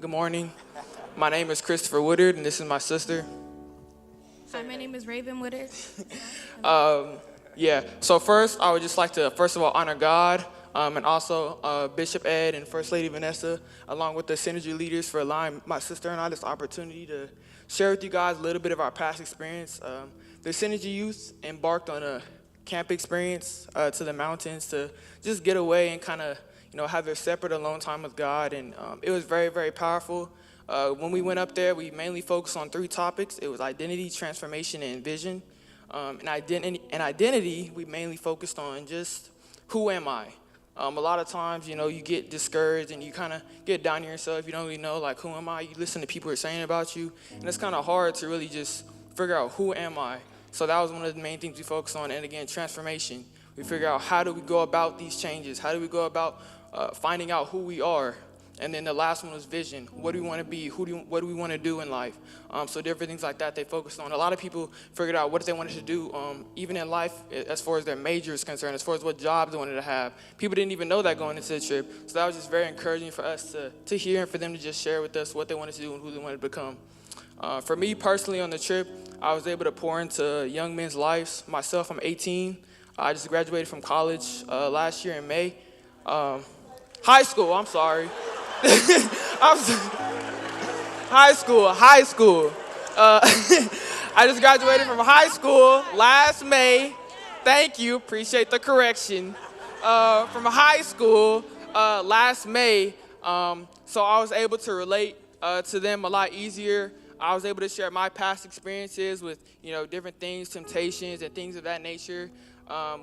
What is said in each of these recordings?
Good morning. My name is Christopher Woodard, and this is my sister. Hi, my name is Ravin Woodard. So first, I would just like to, first of all, honor God, and also Bishop Ed and First Lady Vanessa, along with the Synergy leaders for allowing my sister and I this opportunity to share with you guys a little bit of our past experience. The Synergy youth embarked on a camp experience to the mountains to just get away and kind of, have their separate alone time with God, and it was very, very powerful. When we went up there, we mainly focused on 3 topics. It was identity, transformation, and vision. Identity, we mainly focused on just who am I? A lot of times, you get discouraged and you kind of get down on yourself. You don't really know, like, who am I? You listen to people who are saying about you, and it's kind of hard to really just figure out who am I. So that was one of the main things we focused on. And again, transformation. We figure out how do we go about these changes? How do we go about finding out who we are? And then the last one was vision. What do we want to be? What do we want to do in life? So different things like that they focused on. A lot of people figured out what they wanted to do, even in life, as far as their major is concerned, as far as what jobs they wanted to have. People didn't even know that going into the trip. So that was just very encouraging for us to hear and for them to just share with us what they wanted to do and who they wanted to become. For me personally on the trip, I was able to pour into young men's lives. Myself, I'm 18. I just graduated from college last year in May. High school, I'm sorry. High school. I just graduated from high school last May. Thank you, appreciate the correction. From high school last May, so I was able to relate to them a lot easier. I was able to share my past experiences with, different things, temptations, and things of that nature.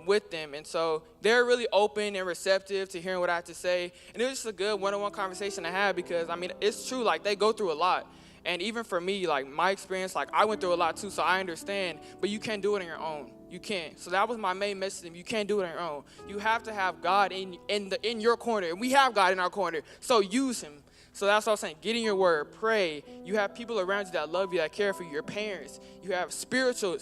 With them, and so they're really open and receptive to hearing what I have to say, and it was just a good one-on-one conversation to have because, it's true, like, they go through a lot, and even for me, like, my experience, like, I went through a lot too, so I understand, but you can't do it on your own. You can't. So that was my main message to them. You can't do it on your own. You have to have God in your corner, and we have God in our corner, so use him. So that's what I was saying. Get in your word, pray. You have people around you that love you, that care for you, your parents. You have spiritual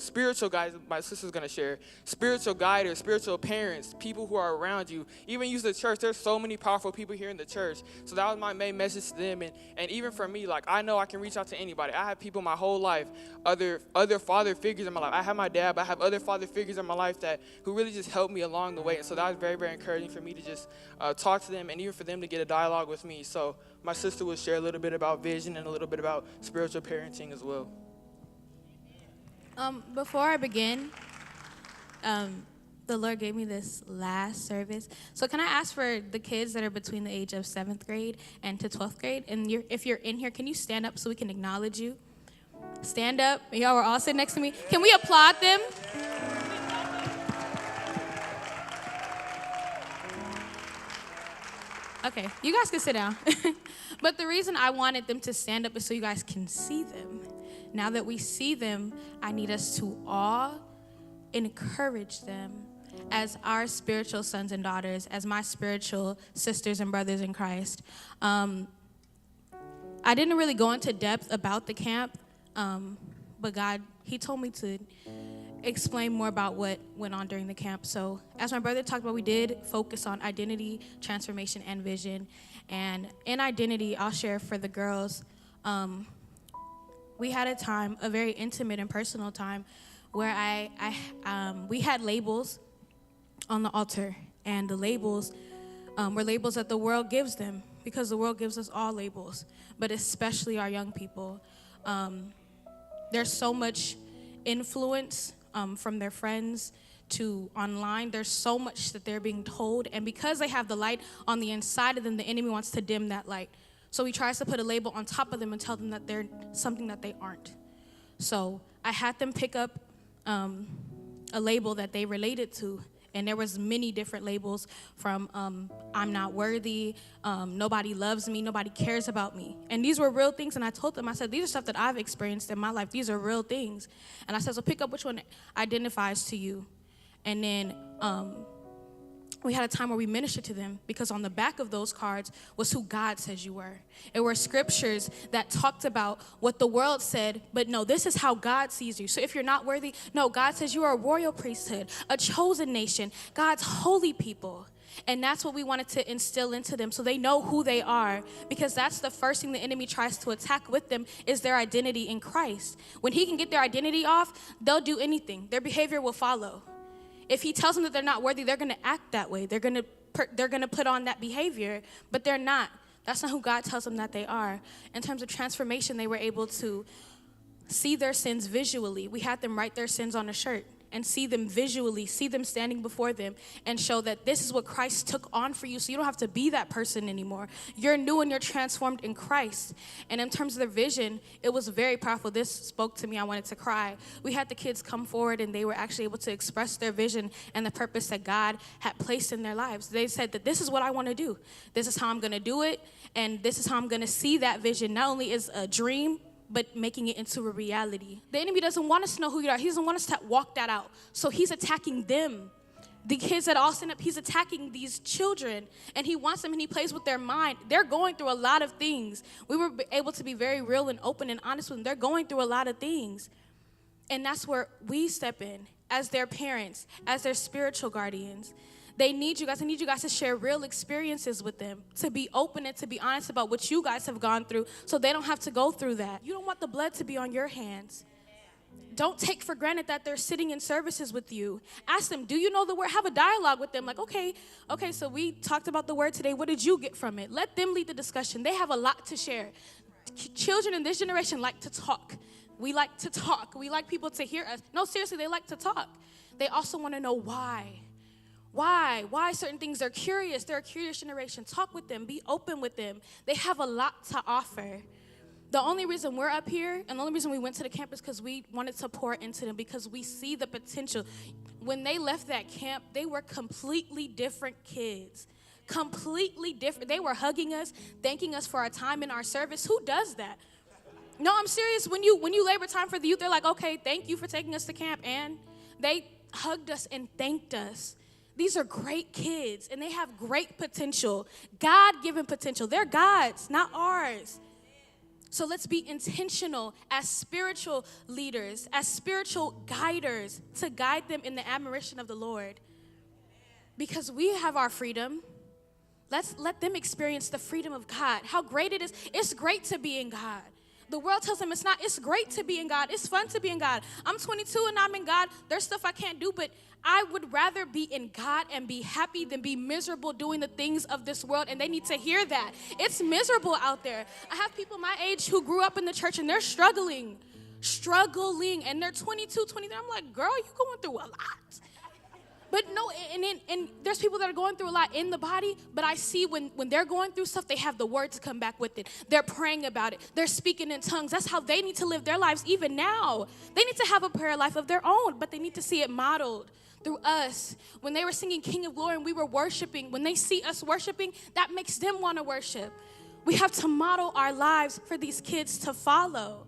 guys, my sister's going to share, spiritual guiders, spiritual parents, people who are around you. Even use the church. There's so many powerful people here in the church. So that was my main message to them. And even for me, like, I know I can reach out to anybody. I have people my whole life, other father figures in my life. I have my dad, but I have other father figures in my life who really just helped me along the way. And so that was very, very encouraging for me to just talk to them and even for them to get a dialogue with me. So my sister will share a little bit about vision and a little bit about spiritual parenting as well. Before I begin, the Lord gave me this last service. So can I ask for the kids that are between the age of 7th grade and to 12th grade? And if you're in here, can you stand up so we can acknowledge you? Stand up. Y'all were all sitting next to me. Can we applaud them? Okay, you guys can sit down. But the reason I wanted them to stand up is so you guys can see them. Now that we see them, I need us to all encourage them as our spiritual sons and daughters, as my spiritual sisters and brothers in Christ. I didn't really go into depth about the camp, but God, he told me to explain more about what went on during the camp. So as my brother talked about, we did focus on identity, transformation, and vision. And in identity, I'll share for the girls, we had a very intimate and personal time where we had labels on the altar, and the labels were labels that the world gives them, because the world gives us all labels, but especially our young people. There's so much influence from their friends to online. There's so much that they're being told, and because they have the light on the inside of them, the enemy wants to dim that light. So he tries to put a label on top of them and tell them that they're something that they aren't. So I had them pick up a label that they related to, and there was many different labels from I'm not worthy, nobody loves me, nobody cares about me. And these were real things, and I told them, I said, these are stuff that I've experienced in my life. These are real things. And I said, so pick up which one identifies to you. And then we had a time where we ministered to them, because on the back of those cards was who God says you were. It were scriptures that talked about what the world said, but no, this is how God sees you. So if you're not worthy, no, God says you are a royal priesthood, a chosen nation, God's holy people. And that's what we wanted to instill into them so they know who they are, because that's the first thing the enemy tries to attack with them is their identity in Christ. When he can get their identity off, they'll do anything. Their behavior will follow. If he tells them that they're not worthy, they're going to act that way. They're going to put on that behavior, but they're not. That's not who God tells them that they are. In terms of transformation, they were able to see their sins visually. We had them write their sins on a shirt and see them visually, see them standing before them and show that this is what Christ took on for you, so you don't have to be that person anymore. You're new and you're transformed in Christ. And in terms of their vision, it was very powerful. This spoke to me. I wanted to cry. We had the kids come forward and they were actually able to express their vision and the purpose that God had placed in their lives. They said that this is what I want to do. This is how I'm going to do it, and this is how I'm going to see that vision not only as a dream, but making it into a reality. The enemy doesn't want us to know who you are. He doesn't want us to walk that out. So he's attacking them. The kids that all stand up, he's attacking these children, and he wants them, and he plays with their mind. They're going through a lot of things. We were able to be very real and open and honest with them. They're going through a lot of things. And that's where we step in as their parents, as their spiritual guardians. They need you guys. I need you guys to share real experiences with them, to be open and to be honest about what you guys have gone through so they don't have to go through that. You don't want the blood to be on your hands. Don't take for granted that they're sitting in services with you. Ask them, do you know the word? Have a dialogue with them. Like, okay, so we talked about the word today. What did you get from it? Let them lead the discussion. They have a lot to share. Children in this generation like to talk. We like to talk. We like people to hear us. No, seriously, they like to talk. They also want to know why. Why certain things? They're curious. They're a curious generation. Talk with them. Be open with them. They have a lot to offer. The only reason we're up here and the only reason we went to the camp is because we wanted to pour into them, because we see the potential. When they left that camp, they were completely different kids. Completely different. They were hugging us, thanking us for our time in our service. Who does that? No, I'm serious. When you labor time for the youth, they're like, okay, thank you for taking us to camp. And they hugged us and thanked us. These are great kids, and they have great potential, God-given potential. They're God's, not ours. So let's be intentional as spiritual leaders, as spiritual guiders, to guide them in the admiration of the Lord. Because we have our freedom. Let's let them experience the freedom of God, how great it is. It's great to be in God. The world tells them it's not. It's great to be in God. It's fun to be in God. I'm 22 and I'm in God. There's stuff I can't do, but I would rather be in God and be happy than be miserable doing the things of this world, and they need to hear that. It's miserable out there. I have people my age who grew up in the church, and they're struggling, and they're 22, 23. I'm like, girl, you're going through a lot. But no, and there's people that are going through a lot in the body, but I see when they're going through stuff, they have the word to come back with it. They're praying about it. They're speaking in tongues. That's how they need to live their lives even now. They need to have a prayer life of their own, but they need to see it modeled through us. When they were singing King of Glory and we were worshiping, when they see us worshiping, that makes them want to worship. We have to model our lives for these kids to follow.